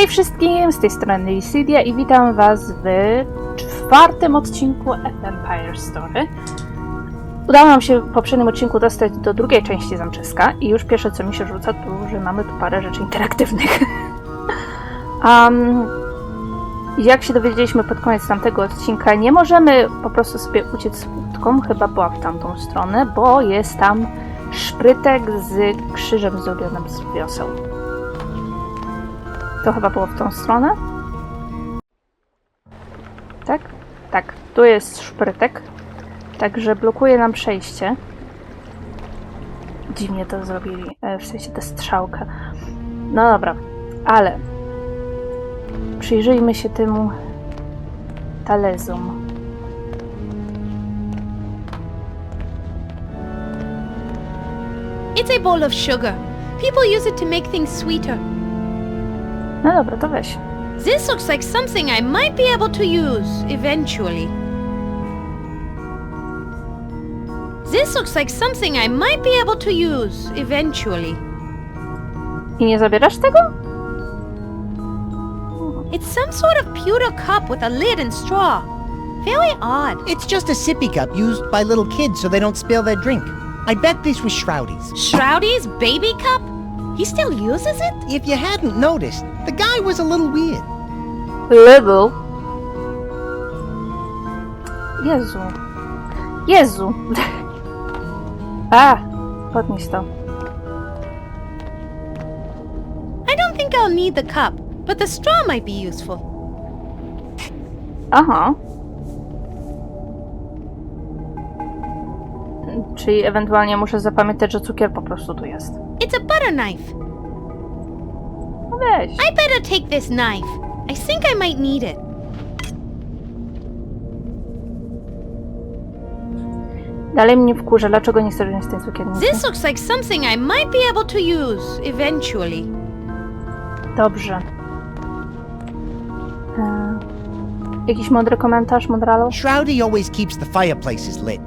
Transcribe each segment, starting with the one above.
Hej wszystkim, z tej strony Lysidia i witam was w 4. odcinku Vampyre Story. Udało nam się w poprzednim odcinku dostać do drugiej części zamczyska i już pierwsze co mi się rzuca to, że mamy tu parę rzeczy interaktywnych. Jak się dowiedzieliśmy pod koniec tamtego odcinka, nie możemy po prostu sobie uciec łódką, chyba była w tamtą stronę, bo jest tam szprytek z krzyżem zrobionym z wioseł. To chyba było w tą stronę? Tak? Tak. Tu jest szprytek. Także blokuje nam przejście. Dziwnie to zrobili. W sensie tę strzałkę. No dobra. Ale przyjrzyjmy się temu talezom. It's a bowl of sugar. People use it to make things sweeter. No dobra, to weź. This looks like something I might be able to use eventually. This looks like something I might be able to use eventually. I nie zabierasz tego? It's some sort of pewter cup with a lid and straw. Very odd. It's just a sippy cup used by little kids so they don't spill their drink. I bet this was Shroudy's. Shroudy's baby cup? He still uses it? If you hadn't noticed, the guy was a little weird. Little. Jezu. Jezu. A! Podnieś to. I don't think I'll need the cup, but the straw might be useful. Aha. Czyli ewentualnie muszę zapamiętać, że cukier po prostu tu jest. It's a butter knife. No weź. I better take this knife. I think I might need it. Dalej mnie wkurza, dlaczego nie chcesz wziąć tej cukiernicy? This looks like something I might be able to use eventually. Dobrze. Jakiś mądry komentarz, mądralo? Shroudy always keeps the fireplaces lit.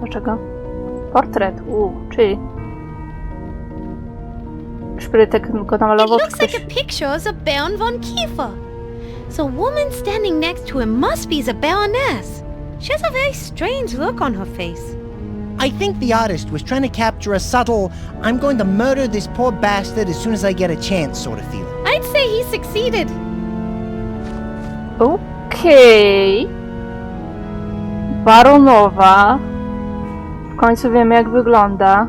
Dlaczego? Portret, czyli... Szprytek go It namalował, looks like a picture of Baron von Kiefer. The woman standing next to him must be the Baroness. She has a very strange look on her face. I think the artist was trying to capture a subtle, I'm going to murder this poor bastard as soon as I get a chance sort of feeling. I'd say he succeeded. Okej. Baronowa. W końcu wiemy, jak wygląda.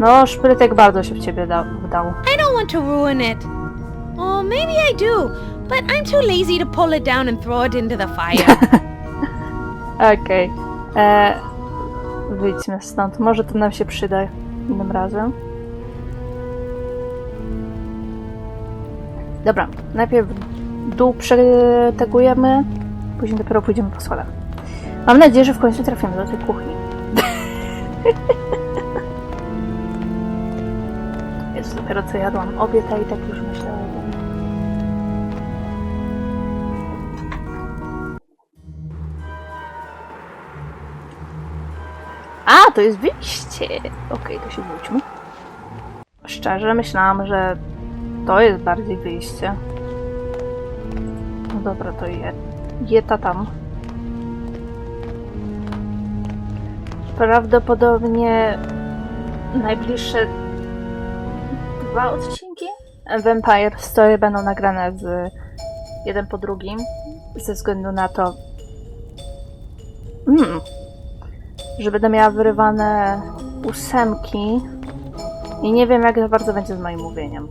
No, szprytek bardzo się w ciebie wdał. I don't want to ruin it. Or maybe I do, but I'm too lazy to pull it down and throw it into the fire. Okej. Wyjdźmy stąd. Może to nam się przyda innym razem. Dobra, najpierw dół przetegujemy, później dopiero pójdziemy po schodach. Mam nadzieję, że w końcu trafimy do tej kuchni. Jest dopiero co jadłam obiad, a i tak już myślałam. A, to jest wyjście! Okej, to się wróćmy. Szczerze myślałam, że to jest bardziej wyjście. No dobra, to jeta tam. Prawdopodobnie najbliższe 2 odcinki Vampyre Story będą nagrane jeden po drugim, ze względu na to, że będę miała wyrywane 8 i nie wiem, jak za bardzo będzie z moim mówieniem.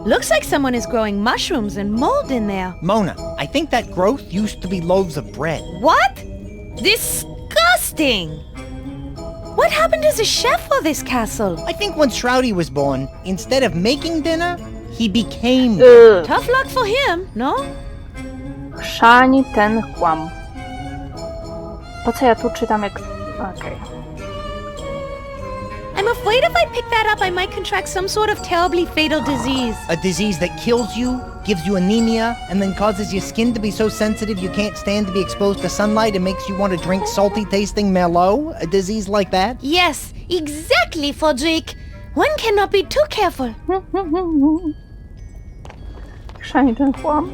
Looks like someone is growing mushrooms and mold in there. Mona, I think that growth used to be loaves of bread. What? Disgusting! What happened to the chef for this castle? I think when Shroudy was born, instead of making dinner, he became... Tough luck for him, no? Chrzani ten chłam. Po co ja tu czytam jak... Okej. I'm afraid if I pick that up, I might contract some sort of terribly fatal disease. A disease that kills you gives you anemia, and then causes your skin to be so sensitive you can't stand to be exposed to sunlight and makes you want to drink salty-tasting Merlot? A disease like that? Yes, exactly, Fodrick. One cannot be too careful. Chrzani ten chłam.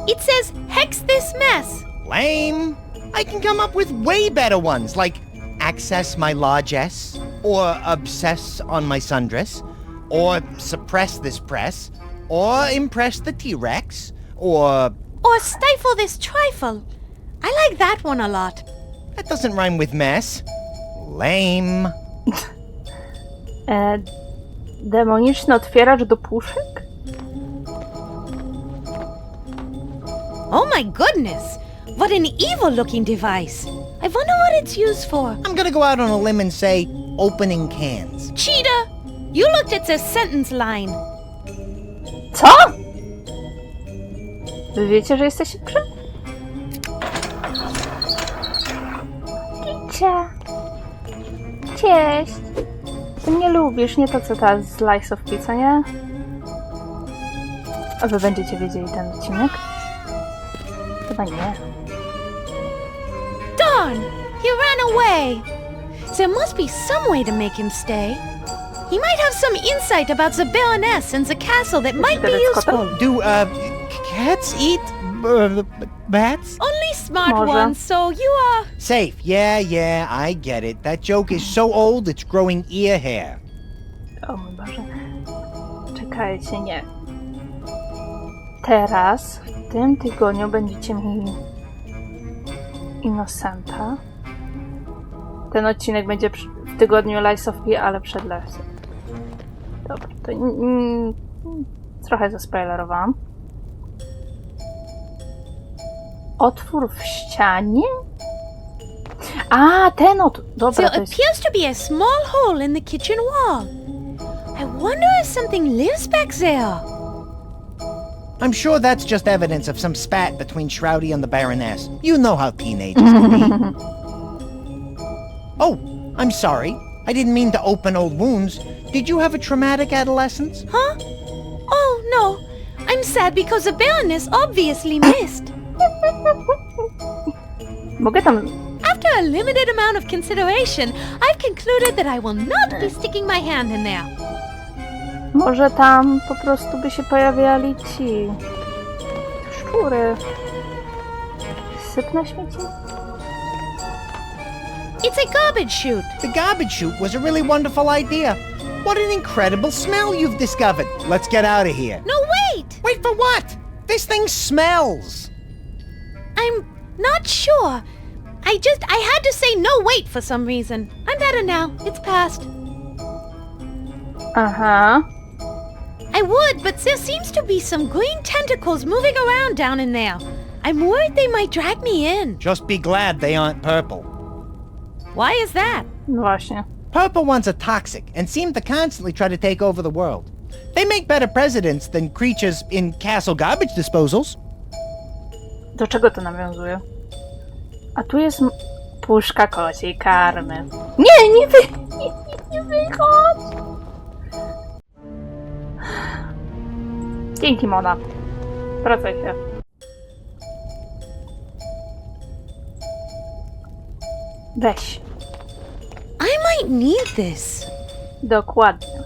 It says, hex this mess. Lame. I can come up with way better ones, like access my largesse, or obsess on my sundress, or suppress this press, or impress the T-Rex, or... Or stifle this trifle. I like that one a lot. That doesn't rhyme with mess. Lame. Demoniczny otwieracz do puszek? Oh my goodness! What an evil-looking device. I wonder what it's used for. I'm gonna go out on a limb and say opening cans. Cheetah! You looked at the sentence line. Co? Wy wiecie, że jesteście przy... Kicia. Cześć. Ty mnie lubisz, nie to co ta z Lies of Pizza, nie? A wy będziecie wiedzieli ten odcinek? Chyba nie. Darn! He ran away. There must be some way to make him stay. He might have some insight about the Baroness and the castle that might be useful. Do, cats eat, bats? Only smart Może. ones, so you are... Safe. Yeah, I get it. That joke is so old it's growing ear hair. O mój Boże. Czekajcie, nie. Teraz, w tym tygodniu będziecie mieli Innocenta. Ten odcinek będzie w tygodniu Lies of P, ale przed Lesem. Dobra, to trochę zaspoilerowałam. Otwór w ścianie? A, ten dobra, There to jest... appears to be a small hole in the kitchen wall. I wonder if something lives back there. I'm sure that's just evidence of some spat between Shroudy and the Baroness. You know how teenagers can be. Oh, I'm sorry. I didn't mean to open old wounds. Did you have a traumatic adolescence? Huh? Oh, no. I'm sad because the Baroness obviously missed. Mogę tam... After a limited amount of consideration, I've concluded that I will not be sticking my hand in there. Może tam po prostu by się pojawiali ci... szczury. Sypnę śmieci? It's a garbage chute. The garbage chute was a really wonderful idea. What an incredible smell you've discovered. Let's get out of here. No, wait! Wait for what? This thing smells. I'm not sure. I had to say no wait for some reason. I'm better now. It's past. Aha. I would, but there seems to be some green tentacles moving around down in there. I'm worried they might drag me in. Just be glad they aren't purple. Why is that? No właśnie. Purple ones are toxic and seem to constantly try to take over the world. They make better presidents than creatures in castle garbage disposals. Do czego to nawiązuje? A tu jest puszka kociej karmy. Nie wychodź! Dzięki, Mona. Wracaj się. Weź. I might need this. Dokładnie.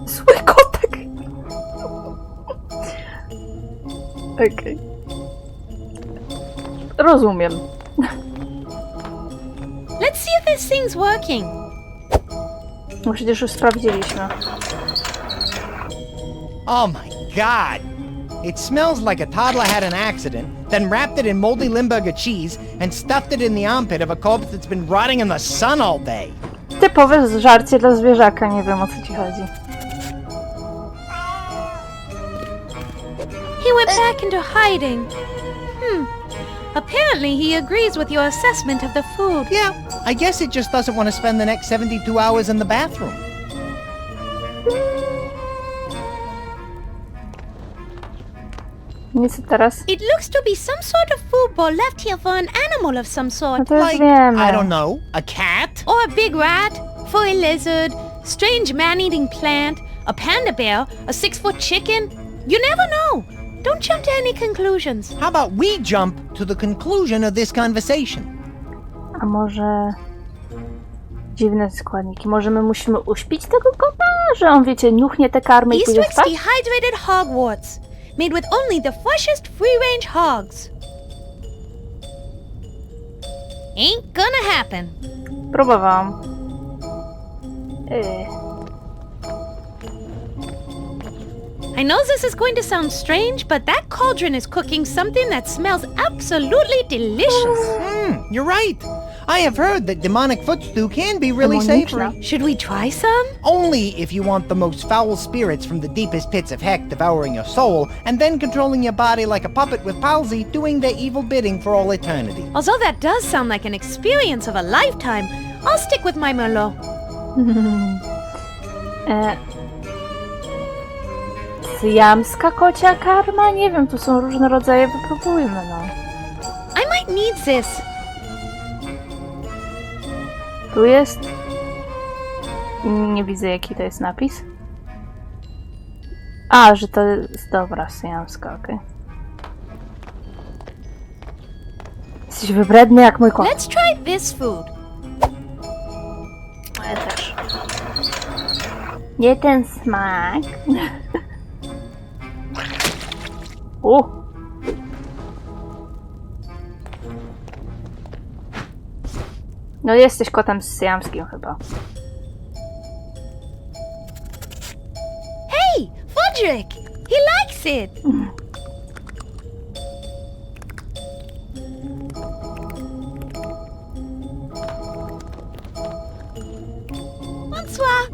Zły kotek. Okej. Rozumiem. Let's see if this thing's working. No przecież już sprawdziliśmy. Oh my god! It smells like a toddler had an accident, then wrapped it in moldy Limburger cheese and stuffed it in the armpit of a corpse that's been rotting in the sun all day. Typowe żarcie dla zwierzaka, nie wiem o co ci chodzi. He went back into hiding. Apparently he agrees with your assessment of the food. Yeah, I guess it just doesn't want to spend the next 72 hours in the bathroom. Nic teraz. It looks to be some sort of food ball left here for an animal of some No sort. to już Like, wiemy. I don't know, a cat? Or a big rat, for a lizard, strange man-eating plant, A panda bear? A 6-foot chicken? You never know. Don't jump to any conclusions. How about we jump to the conclusion of this conversation? A może... Dziwne składniki. Może my musimy uśpić tego kota? Że on, wiecie, niuchnie te karmy i pójdzie Eastwick's spać? dehydrated hogwarts, made with only the freshest free-range hogs. Ain't gonna happen. Próbowałam. I know this is going to sound strange, but that cauldron is cooking something that smells absolutely delicious. You're right. I have heard that demonic foot stew can be really Demoniczna. savory. Should we try some? Only if you want the most foul spirits from the deepest pits of heck devouring your soul, and then controlling your body like a puppet with palsy, doing their evil bidding for all eternity. Although that does sound like an experience of a lifetime, I'll stick with my Merlot. Syjamska kocia karma? Nie wiem, tu są różne rodzaje, wypróbujmy, no. I might need this. Tu jest... Nie widzę, jaki to jest napis. A, że to jest... Dobra, syjamska, okej. Jesteś wybredny jak mój kot. Let's try this food. Ja też. Nie ten smak. No jesteś kotem syjamskim chyba. Hey, Fudrick! He likes it! Bonsoir!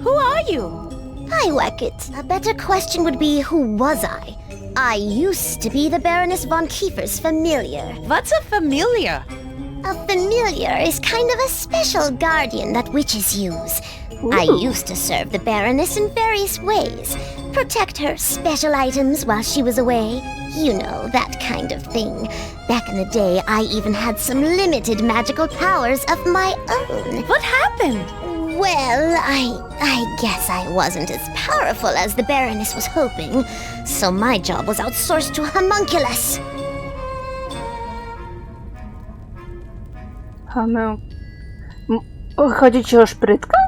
Who are you? I like it. A better question would be, who was I? I used to be the Baroness von Kiefer's familiar. What's a familiar? A familiar is kind of a special guardian that witches use. I used to serve the Baroness in various ways. Protect her special items while she was away. You know, that kind of thing. Back in the day, I even had some limited magical powers of my own. What happened? Well, I guess I wasn't as powerful as the Baroness was hoping, so my job was outsourced to a homunculus. Chodzi ci o szprytkę?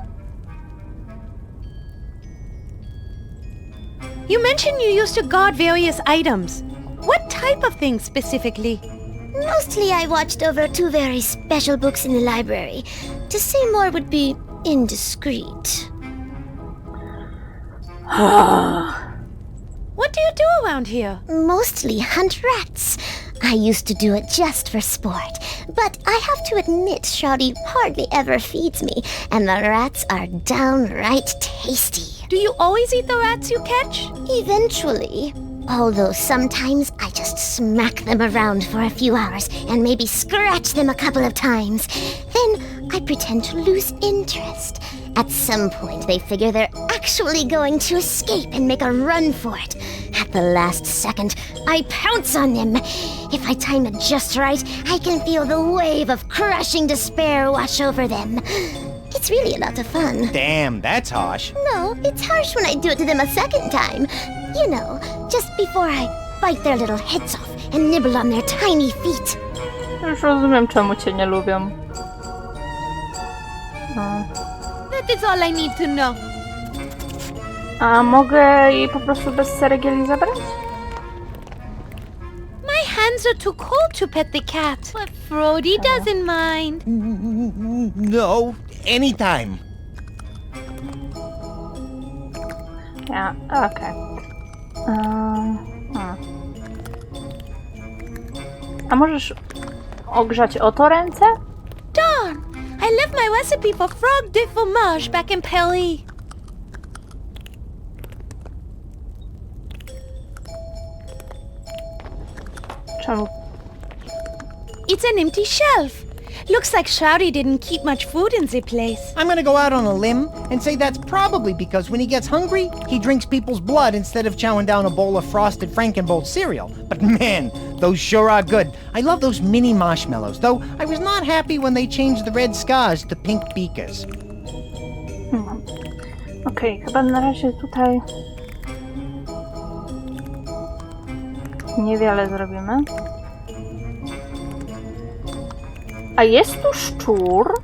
You mentioned you used to guard various items. What type of things specifically? Mostly I watched over 2 very special books in the library. To say more would be indiscreet. What do you do around here? Mostly hunt rats. I used to do it just for sport, but I have to admit Shawty hardly ever feeds me, and the rats are downright tasty. Do you always eat the rats you catch? Eventually. Although sometimes I just smack them around for a few hours and maybe scratch them a couple of times. Then I pretend to lose interest. At some point they figure they're actually going to escape and make a run for it. At the last second, I pounce on them. If I time it just right, I can feel the wave of crushing despair wash over them. It's really a lot of fun. Damn, that's harsh. No, it's harsh when I do it to them a second time. You know, just before I bite their little heads off and nibble on their tiny feet. Już rozumiem, czemu cię nie lubią. No. That is all I need to know. A mogę jej po prostu bez ceregieli zabrać? My hands are too cold to pet the cat, but Frody doesn't mind. No, anytime. Ja, okej. A możesz ogrzać o to ręce? Darn! I left my recipe for frog de fromage back in Paris. Czemu? It's an empty shelf. Looks like Shouty didn't keep much food in the place. I'm gonna go out on a limb and say that's probably because when he gets hungry, he drinks people's blood instead of chowing down a bowl of frosted Frankenbolt cereal. But man, those sure are good. I love those mini marshmallows, though I was not happy when they changed the red scars to pink beakers. Okej, chyba na razie tutaj niewiele zrobimy. A jest tu szczur?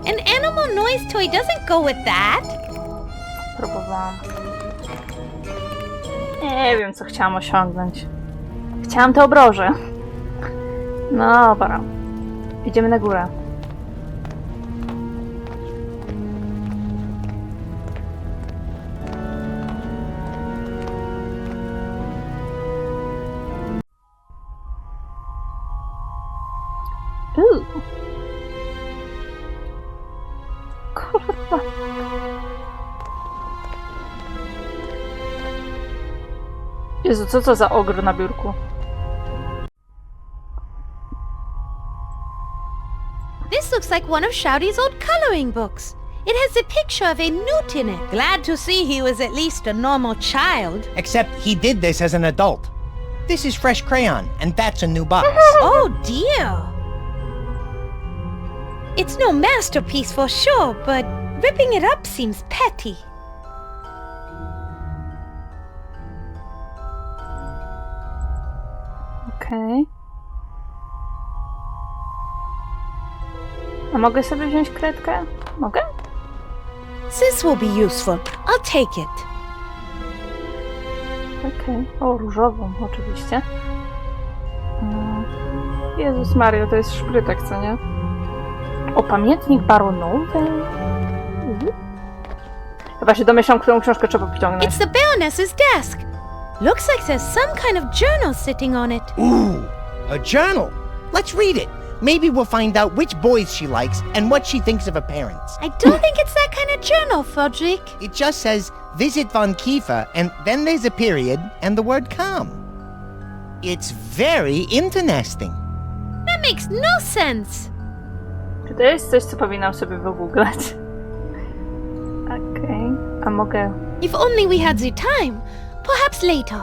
An animal noise toy doesn't go with that. Próbowałam. Nie wiem, co chciałam osiągnąć. Chciałam te obroże. No dobra. Idziemy na górę. Kurwa. Jezu, co to za ogr na biurku? This looks like one of Shouty's old coloring books. It has a picture of a newt in it. Glad to see he was at least a normal child. Except he did this as an adult. This is fresh crayon, and that's a new box. Oh dear. It's no masterpiece for sure, but ripping it up seems petty. Okej. A mogę sobie wziąć kredkę? Mogę? This will be useful. I'll take it. Okej. O, różową oczywiście. Jezus Mario, to jest szprytek, co nie? O, pamiętnik baronowej? Chyba się domyślam, którą książkę trzeba pociągnąć. It's the Baroness's desk. Looks like there's some kind of journal sitting on it. Ooh, a journal. Let's read it. Maybe we'll find out which boys she likes and what she thinks of her parents. I don't think it's that kind of journal, Frederick. It just says, visit Von Kiefer, and then there's a period and the word come. It's very interesting. That makes no sense. Czy to jest coś, co powinnam sobie wygooglać? Okej. A mogę... If only we had the time. Perhaps later.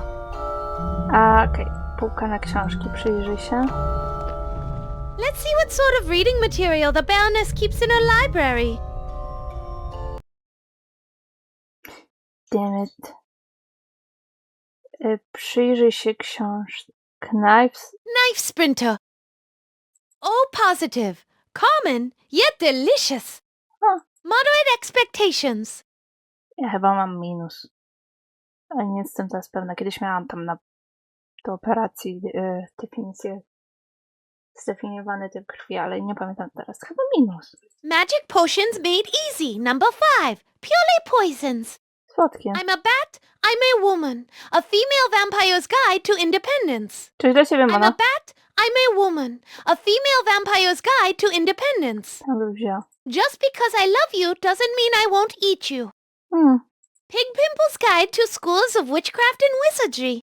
Okej. Półka na książki. Przyjrzyj się. Let's see what sort of reading material the Baroness keeps in her library. Damn it. Przyjrzyj się książce. Knives. Knife sprinter. Oh, positive. Common, yet delicious. Huh. Moderate expectations. Ja chyba mam minus. Ale nie jestem teraz pewna. Kiedyś miałam tam na do operacji definicję zdefiniowany typ krwi, ale nie pamiętam teraz. Chyba minus. Magic potions made easy. Number 5. Purely poisons. Słodkie. I'm a bat. I'm a woman. A female vampire's guide to independence. Cześć dla ciebie, I'm a Mona. bat. I'm a woman. A female vampire's guide to independence. Tam bym wzięła. Just because I love you doesn't mean I won't eat you. Pig Pimple's Guide to Schools of Witchcraft and Wizardry.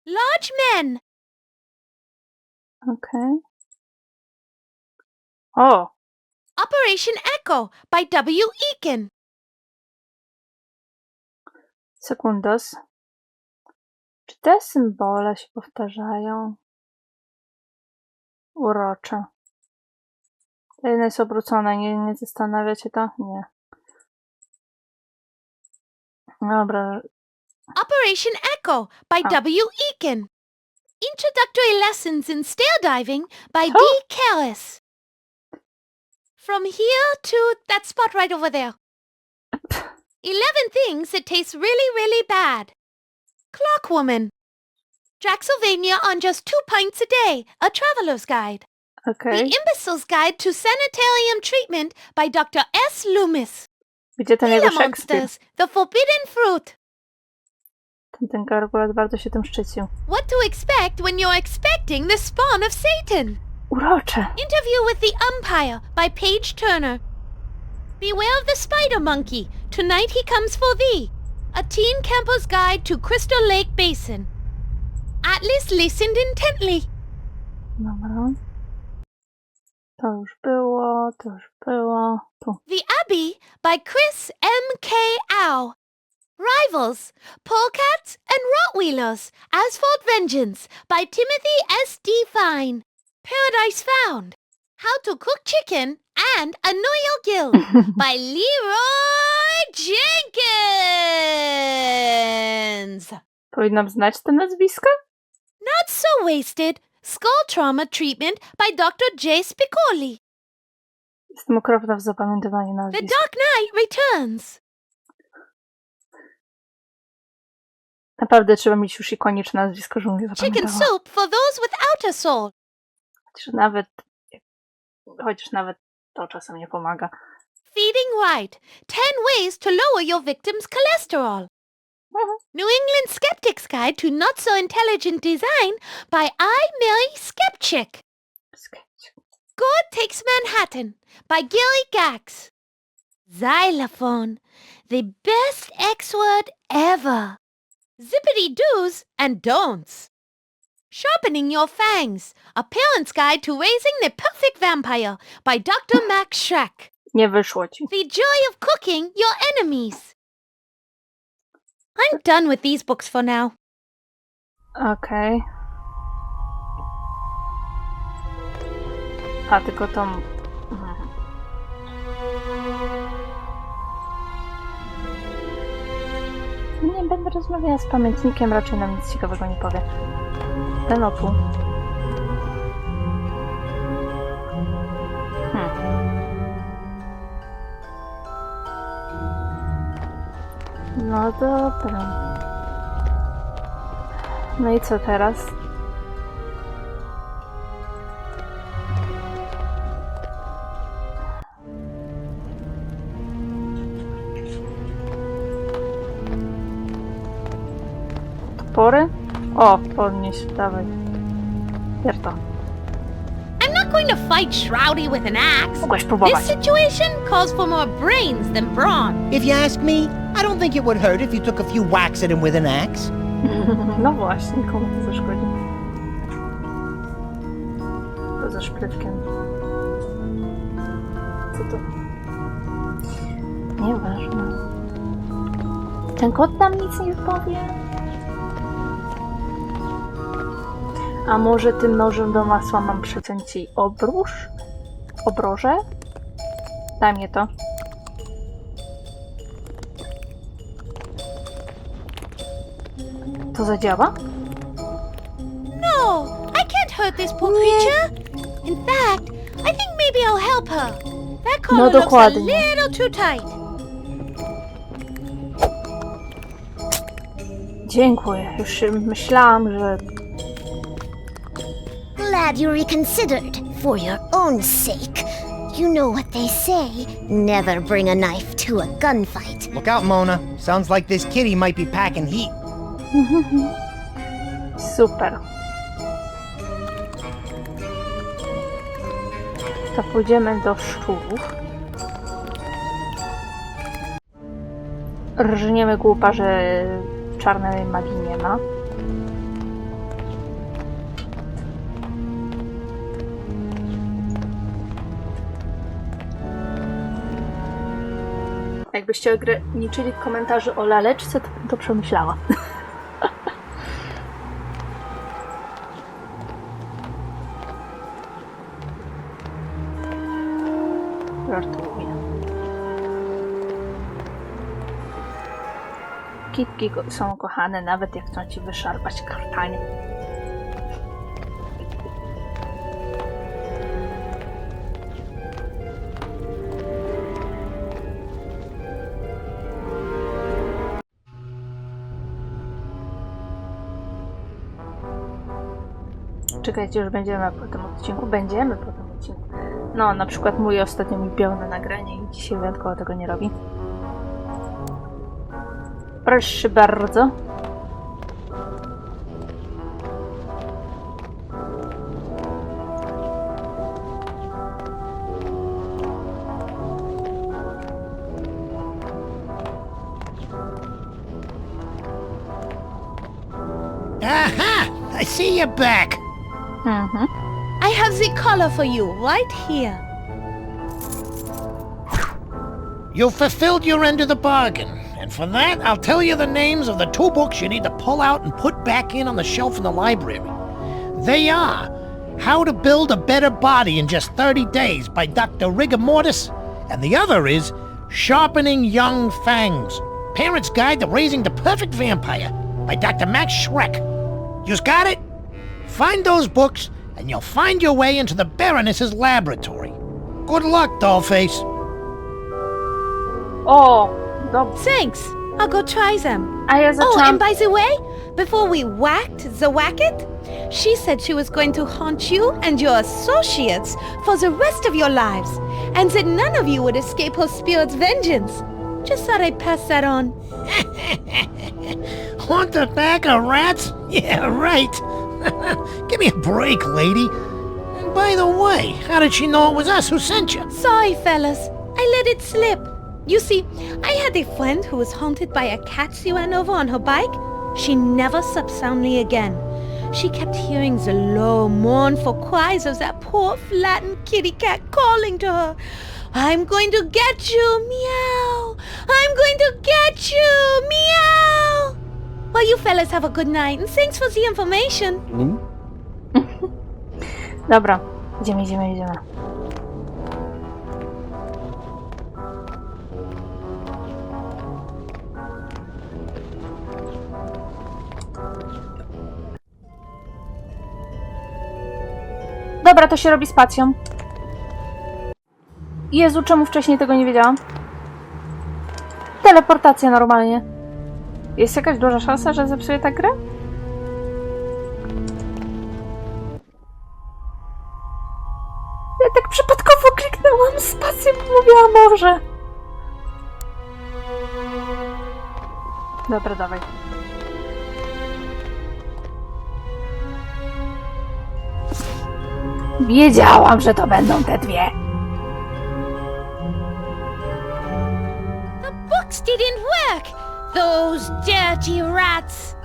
Large Men. Okej. O! Operation Echo by W. Eakin. Sekundos. Czy te symbole się powtarzają? Urocze. To jedno jest obrócone. Nie zastanawiacie to? Nie. Dobra. Operation Echo by W. Eakin. Introductory Lessons in Stair Diving by D. Callis. From here to that spot right over there. 11 things that taste really, really bad. Clockwoman. Draxylvania on just 2 pints a day. A Traveler's Guide. Okej. The Imbecile's Guide to Sanitarium Treatment by Dr. S. Loomis. Gdzie ten jego Gila Shakespeare? Monsters. The Forbidden Fruit. Ten gargulat bardzo się tym szczycił. What to expect when you're expecting the spawn of Satan. Urocze. Interview with the Umpire by Paige Turner. Beware of the Spider Monkey. Tonight he comes for thee. A Teen Camper's Guide to Crystal Lake Basin. Atlas listened intently. Dobra. To już było, to już było. Tu. The Abbey by Chris M. K. Au. Rivals, Polecats and Rottweilers, Asphalt Vengeance by Timothy S. D. Fine. Paradise Found, How to Cook Chicken and Annoy Your Guild by Leroy Jenkins! Powinnam znać te nazwiska? Not so wasted. Skull trauma treatment by Dr. J. Spicoli. Jestem okropna w zapamiętywaniu The nazwisk. Dark Knight returns. Naprawdę trzeba mieć już ikoniczne nazwisko, żebym je Chicken zapamiętała. soup for those without a soul. Chociaż nawet to czasem nie pomaga. Feeding right. 10 ways to lower your victim's cholesterol. New England Skeptic's Guide to Not So Intelligent Design by I. Mary Skeptic. God Takes Manhattan by Gilly Gax. Xylophone. The best X word ever. Zippity do's and don'ts. Sharpening Your Fangs. A Parent's Guide to Raising the Perfect Vampire by Dr. Max Schreck. Nie wyszło ci. The Joy of Cooking Your Enemies. I'm done with these books for now. Okej. A, tylko tą... Nie będę rozmawiała z pamiętnikiem, raczej nam nic ciekawego nie powie. Ten opu. No dobra. No i co teraz? Topory? O, podnieś, dawaj. Bier to. I'm not going to fight Shroudy with an axe. Mogłaś próbować. This situation calls for more brains than brawn. If you ask me, I don't think it would hurt if you took a few whacks at him with an axe. No właśnie, komu to zaszkodzi? Poza szprytkiem. Co to? Nieważne. Ten kot nam nic nie powie? A może tym nożem do masła mam przyciąć jej obróż? Obroże? Daj mnie to. To zadziała? No, I can't hurt this poor creature. In fact, I think maybe I'll help her. That collar looks a dokładnie. little too tight. Dziękuję. Już się myślałam, że... Glad you reconsidered, for your own sake. You know what they say, never bring a knife to a gunfight. Look out, Mona. Sounds like this kitty might be packing heat. Super. To pójdziemy do szczurów. Rżniemy głupa, że czarnej magii nie ma. Jakbyście ograniczyli komentarzy o laleczce, to bym to przemyślała. Żartuję. Kitki są kochane, nawet jak chcą ci wyszarpać kartanie. Czekajcie, już będziemy po tym odcinku. Będziemy po tym odcinku. No, na przykład mój ostatnio mi biał na nagranie i dzisiaj wyjątkowo tego nie robi. Proszę bardzo. Aha! I see you back. I have the collar for you right here. You fulfilled your end of the bargain, and for that, I'll tell you the names of the 2 books you need to pull out and put back in on the shelf in the library. They are How to Build a Better Body in Just 30 Days by Dr. Rigor Mortis, and the other is Sharpening Young Fangs. Parent's Guide to Raising the Perfect Vampire by Dr. Max Schreck. You got it? Find those books, and you'll find your way into the Baroness's laboratory. Good luck, Dollface. O, dobrze. Thanks. I'll go try them. A ja Oh, zaczęłam... and by the way, before we whacked the whacket, she said she was going to haunt you and your associates for the rest of your lives, and that none of you would escape her spirit's vengeance. Just thought I'd pass that on. Haunt the pack of rats? Yeah, right. Give me a break, lady. And by the way, how did she know it was us who sent you? Sorry, fellas. I let it slip. You see, I had a friend who was haunted by a cat she ran over on her bike. She never slept soundly again. She kept hearing the low, mournful cries of that poor, flattened kitty cat calling to her. I'm going to get you, meow. I'm going to get you, meow. Well, you fellas have a good night, and thanks for the information. Dobra, idziemy. Dobra, to się robi spacją. Jezu, czemu wcześniej tego nie wiedziałam? Teleportacja normalnie. Jest jakaś duża szansa, że zepsuję tę grę? Ja tak przypadkowo kliknęłam spację, bo mówiłam może. Dobra, dawaj. Wiedziałam, że to będą te dwie. The books didn't work. Those dirty rats.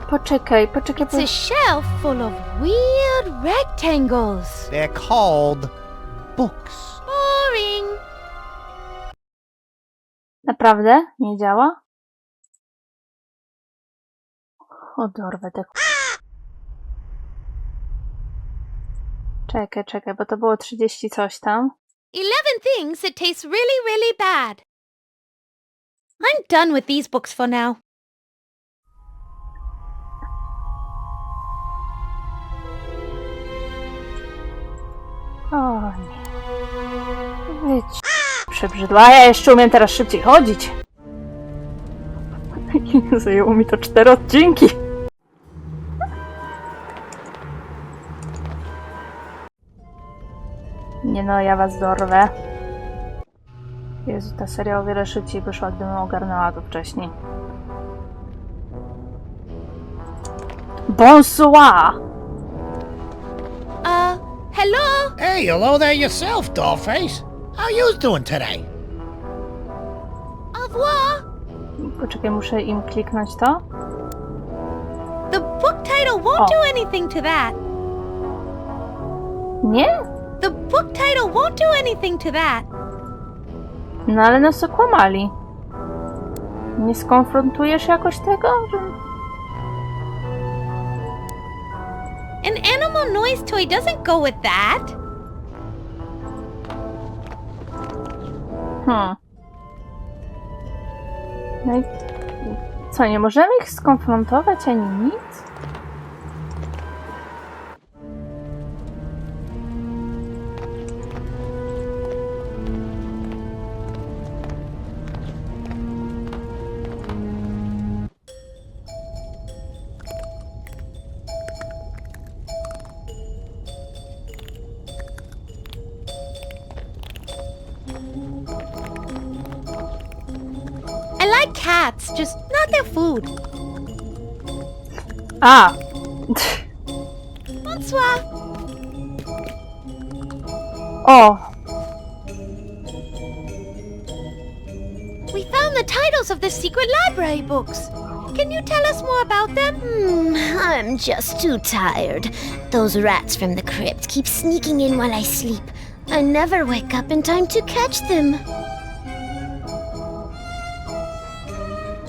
Poczekaj. It's a shelf full of weird rectangles. They're called books. Boring. Naprawdę? Nie działa? O, dorwę te... Czekaj, bo to było 30 coś tam. 11 things that taste really, really bad. I'm done with these books for now. O nie. Wyjdź. Przebrzydła, ja jeszcze umiem teraz szybciej chodzić. Zajęło mi to 4 odcinki. Nie no, ja was dorwę. Jezu, ta seria o wiele szybciej wyszła, gdybym ogarnęła to wcześniej. Bonsoir! Hello? Hey, hello there yourself, Dollface. How you doing today? Au revoir. Poczekaj, muszę im kliknąć to. The book title won't do anything to that. Nie? The book title won't do anything to that. No ale nas okłamali. Nie skonfrontujesz jakoś tego? Że... An animal noise toy doesn't go with that. No i co, nie możemy ich skonfrontować ani nic? I like cats, just not their food. A! Bonsoir. O! We found the titles of the secret library books. Can you tell us more about them? I'm just too tired. Those rats from the crypt keep sneaking in while I sleep. I never wake up in time to catch them.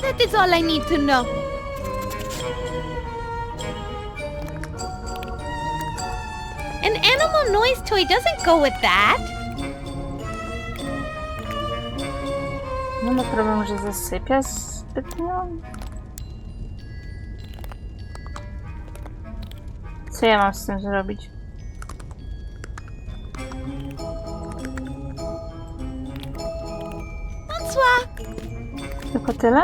That is all I need to know. little noise toy doesn't go with that. No ma problem, że zasypia zbytnio. Co ja mam z tym zrobić? Bonsoir. Tylko tyle?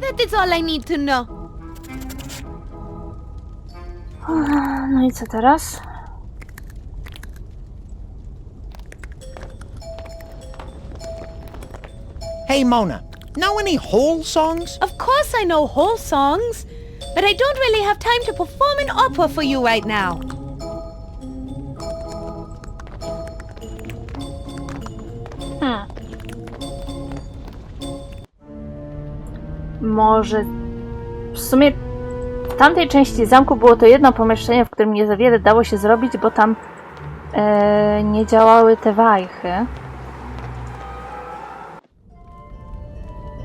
That is all I need to know. No i co teraz? Hey, Mona, know any whole songs? Of course I know whole songs, but I don't really have time to perform an opera for you right now. Może w sumie w tamtej części zamku było to jedno pomieszczenie, w którym nie za wiele dało się zrobić, bo tam nie działały te wajchy.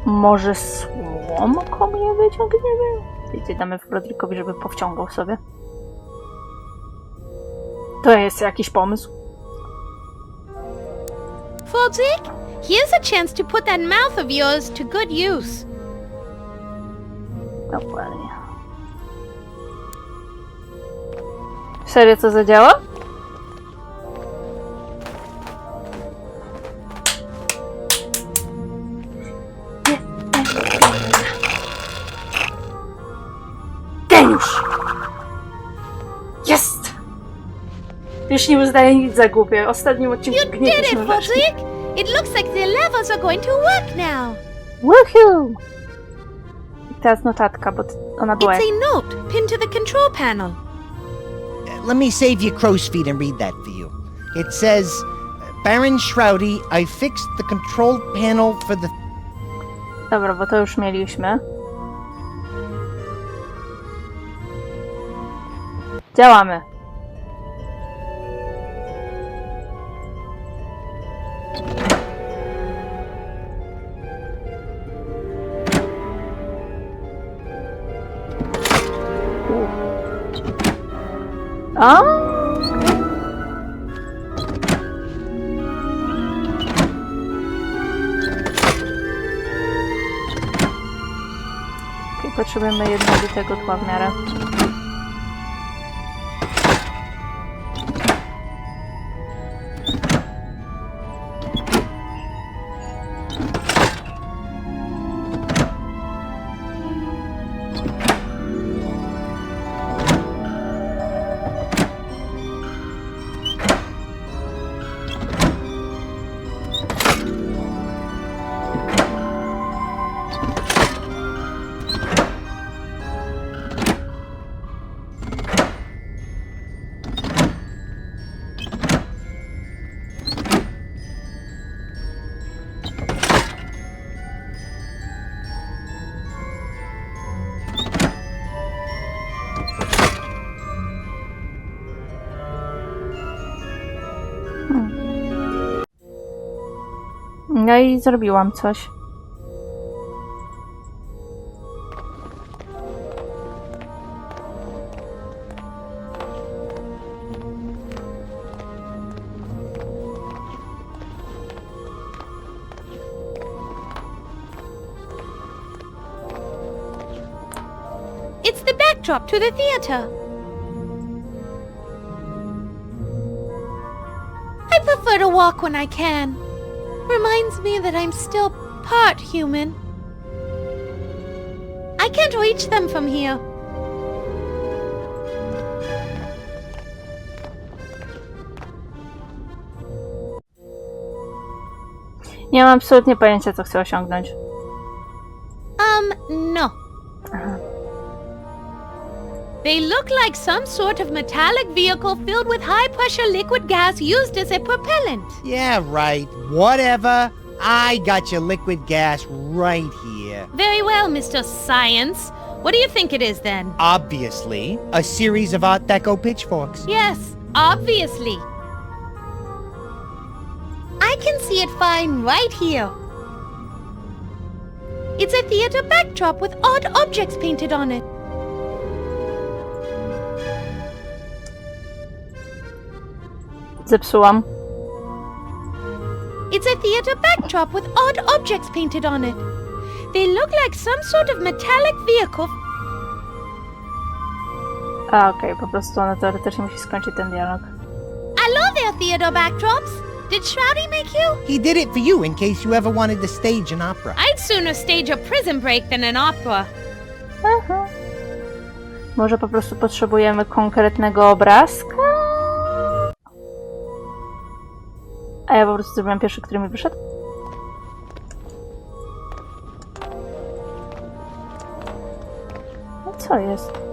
Może słomką je wyciągniemy? Wiecie, damy Frodrikowi, żeby powciągał sobie. To jest jakiś pomysł. Frodrik, here's a chance to put that mouth of yours to good use. Dokładnie. Serio to zadziała? Geniusz! Jest! Już nie uznaję nic za głupie. W ostatnim odcinku You did it, gnieźliśmy weszli. Frodrik! It looks like the levels are going to work now. Woohoo! I teraz notatka, bo ona była... It's a note pinned to the control panel. Let me save you crow's feet and read that for you. It says, Baron Shroudy, I fixed the control panel for the... Dobra, bo to już mieliśmy. Działamy. A? Okay, potrzebujemy jednolitego tła w miarę. No i zrobiłam coś. It's the backdrop to the theater. I prefer to walk when I can. Reminds me that I'm still part human. I can't reach them from here. Nie mam absolutnie pojęcia, co chcę osiągnąć. No. They look like some sort of metallic vehicle filled with high-pressure liquid gas used as a propellant. Yeah, right. Whatever. I got your liquid gas right here. Very well, Mr. Science. What do you think it is, then? Obviously, a series of Art Deco pitchforks. Yes, obviously. I can see it fine right here. It's a theater backdrop with odd objects painted on it. zepsułam. It's a theater backdrop with odd objects painted on it. They look like some sort of metallic vehicle. A, okej, po prostu ona teoretycznie musi skończyć ten dialog. Hello there, theater backdrops. Did Shroudy make you? He did it for you in case you ever wanted to stage an opera. I'd sooner stage a prison break than an opera. Aha. Może po prostu potrzebujemy konkretnego obrazka? A ja po prostu zrobiłam pierwszy, który mi wyszedł? No co jest?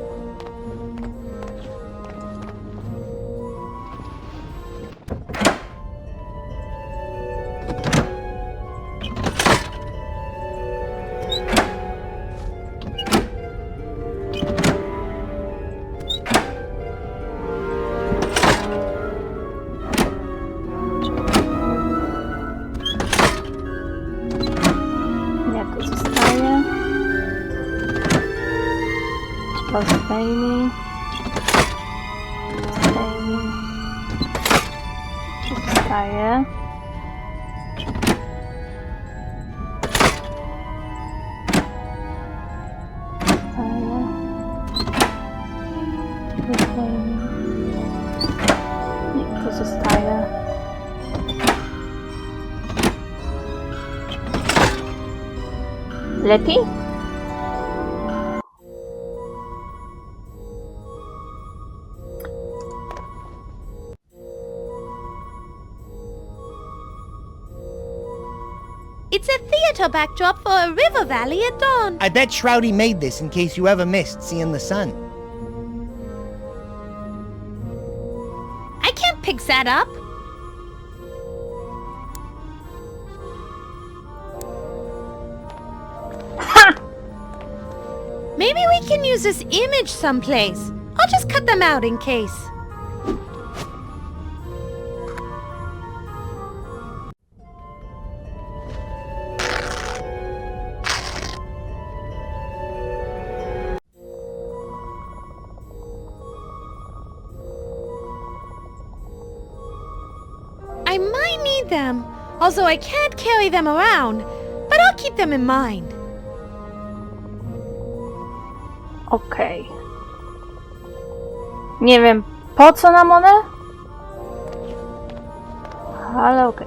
To zdejmij. Zostaje. I to zostaje. Lepiej? It's a theater backdrop for a river valley at dawn. I bet Shroudy made this in case you ever missed seeing the sun. I can't pick that up. Ha! Maybe we can use this image someplace. I'll just cut them out in case. I might need them, although I can't carry them around, but I'll keep them in mind. Okej. Nie wiem, po co nam one? Ale okej.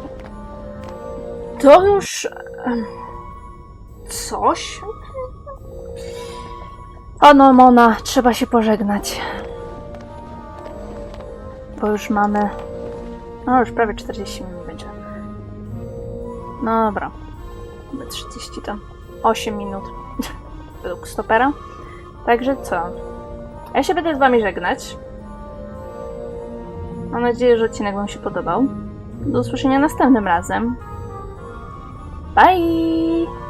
To już... coś? O no, Mona, trzeba się pożegnać. Bo już mamy... No już prawie 40 minut będzie. No dobra. 30 to 8 minut. Według stopera. Także co? Ja się będę z wami żegnać. Mam nadzieję, że odcinek wam się podobał. Do usłyszenia następnym razem. Bye!